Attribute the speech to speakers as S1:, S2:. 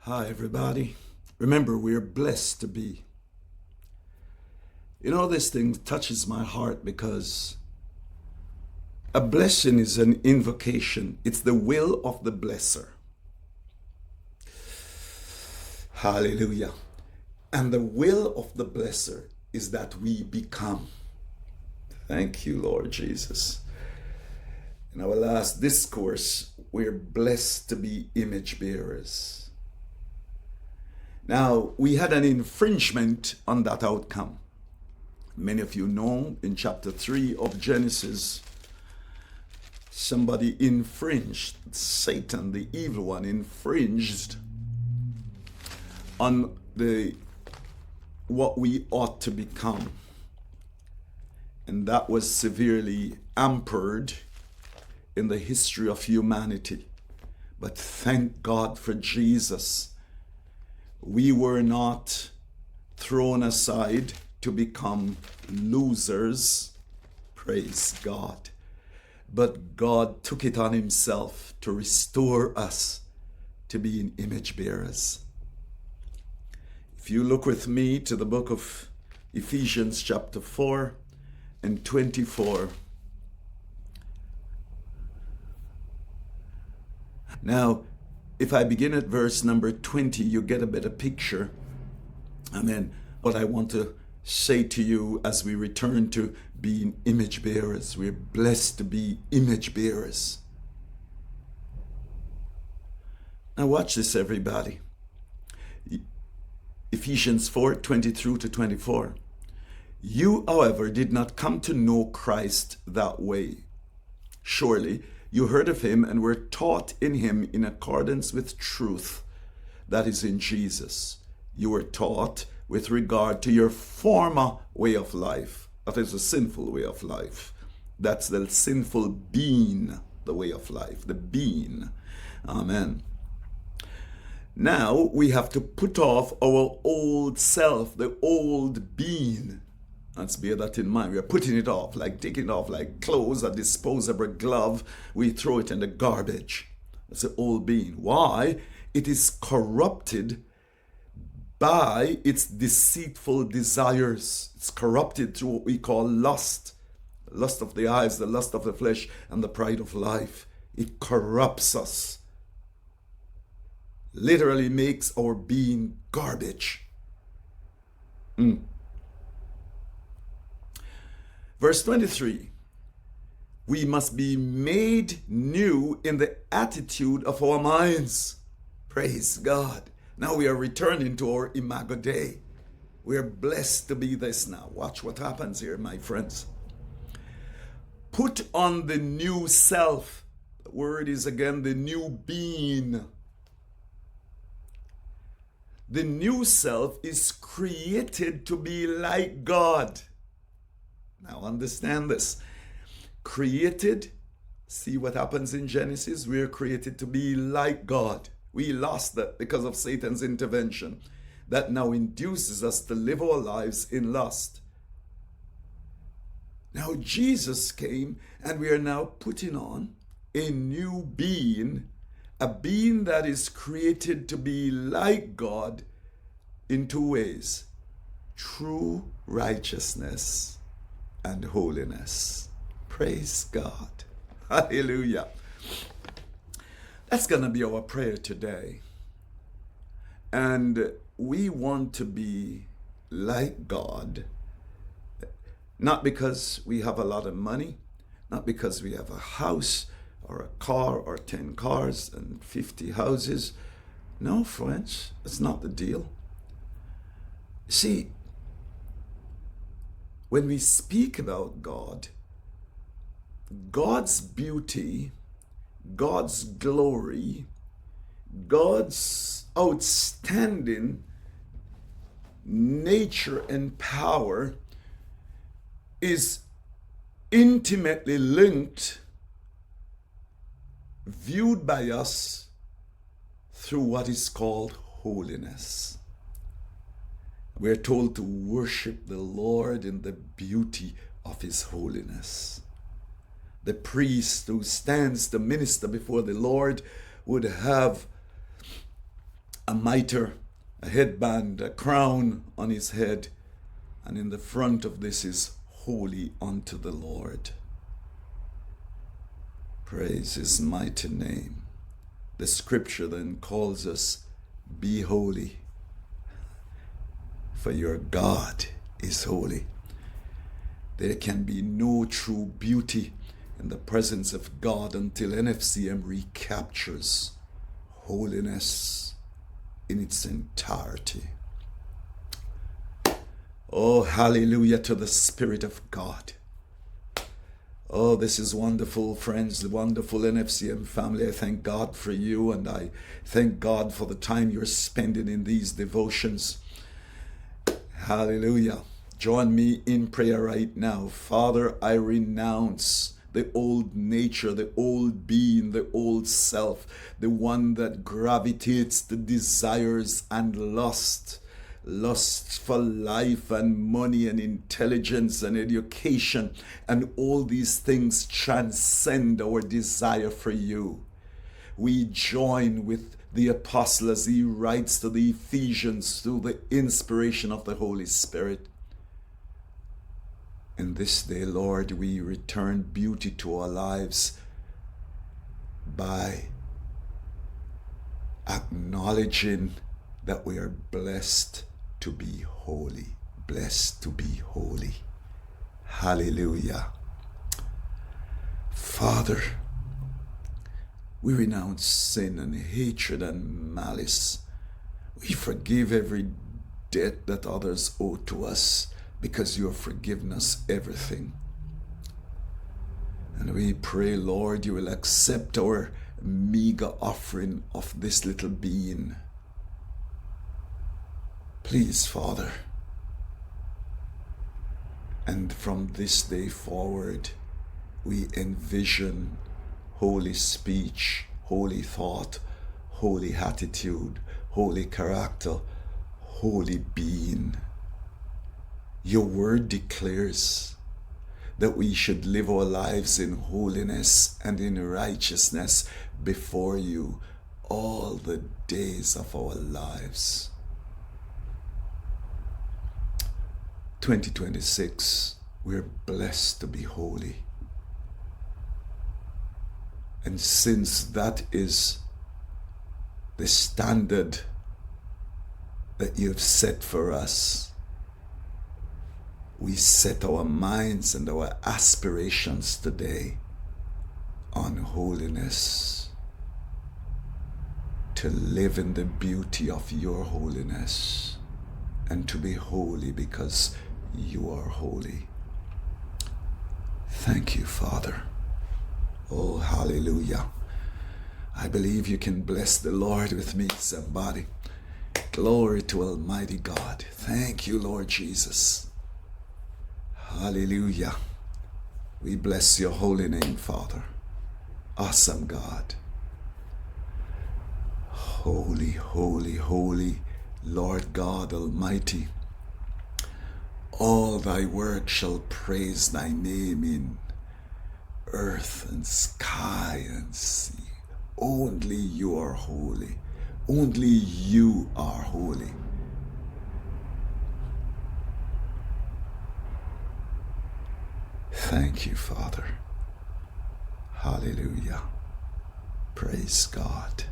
S1: Hi, everybody. Remember, we're blessed to be. You know, this thing touches my heart because a blessing is an invocation. It's the will of the blesser. Hallelujah. And the will of the blesser is that we become. Thank you, Lord Jesus. In our last discourse, we're blessed to be image bearers. Now, we had an infringement on that outcome. Many of you know in chapter 3 of Genesis, somebody infringed, Satan, the evil one, infringed on what we ought to become. And that was severely hampered in the history of humanity. But thank God for Jesus. We were not thrown aside to become losers. Praise God. But God took it on himself to restore us to being image bearers. If you look with me to the book of Ephesians chapter 4 and 24. Now, if I begin at verse number 20, you get a better picture. Amen. What I want to say to you as we return to being image bearers. We're blessed to be image bearers. Now watch this, everybody. Ephesians 4:20 through to 24. You, however, did not come to know Christ that way. Surely, you heard of him and were taught in him in accordance with truth that is in Jesus. You were taught with regard to your former way of life. That is a sinful way of life. That's the sinful being, the way of life, the being. Amen. Now we have to put off our old self, the old being. Let's bear that in mind. We are putting it off, like taking it off like clothes, a disposable glove. We throw it in the garbage. That's the old being. Why? It is corrupted by its deceitful desires. It's corrupted through what we call lust. The lust of the eyes, the lust of the flesh, and the pride of life. It corrupts us. Literally makes our being garbage. Verse 23, we must be made new in the attitude of our minds. Praise God. Now we are returning to our Imago Dei. We are blessed to be this now. Watch what happens here, my friends. Put on the new self. The word is again the new being. The new self is created to be like God. Now understand this. Created, see what happens in Genesis? We are created to be like God. We lost that because of Satan's intervention. That now induces us to live our lives in lust. Now Jesus came and we are now putting on a new being, a being that is created to be like God in two ways: true righteousness and holiness. Praise God. Hallelujah. That's going to be our prayer today. And we want to be like God, not because we have a lot of money, not because we have a house or a car or 10 cars and 50 houses. No, friends, that's not the deal. See, when we speak about God, God's beauty, God's glory, God's outstanding nature and power is intimately linked, viewed by us through what is called holiness. We're told to worship the Lord in the beauty of his holiness. The priest who stands to minister before the Lord would have a mitre, a headband, a crown on his head, and in the front of this is holy unto the Lord. Praise his mighty name. The scripture then calls us, be holy, for your God is holy. There can be no true beauty in the presence of God until NFCM recaptures holiness in its entirety. Oh, hallelujah to the Spirit of God. Oh, this is wonderful, friends, the wonderful NFCM family. I thank God for you, and I thank God for the time you're spending in these devotions. Hallelujah. Join me in prayer right now. Father, I renounce the old nature, the old being, the old self, the one that gravitates to desires and lust for life and money and intelligence and education, and all these things transcend our desire for you. We join with the apostle as he writes to the Ephesians through the inspiration of the Holy Spirit. In this day, Lord, we return beauty to our lives by acknowledging that we are blessed to be holy. Blessed to be holy. Hallelujah. Father, we renounce sin and hatred and malice. We forgive every debt that others owe to us, because you have forgiven us everything. And we pray, Lord, you will accept our meager offering of this little being. Please, Father. And from this day forward, we envision holy speech, holy thought, holy attitude, holy character, holy being. Your word declares that we should live our lives in holiness and in righteousness before you all the days of our lives. 2026, we're blessed to be holy. And since that is the standard that you have set for us, we set our minds and our aspirations today on holiness, to live in the beauty of your holiness and to be holy because you are holy. Thank you, Father. Oh, hallelujah. I believe you can bless the Lord with me, somebody. Glory to Almighty God. Thank you, Lord Jesus. Hallelujah. We bless your holy name, Father. Awesome God. Holy, holy, holy, Lord God Almighty. All thy work shall praise thy name in earth and sky and sea. Only you are holy. Only you are holy. Thank you, Father. Hallelujah. Praise God.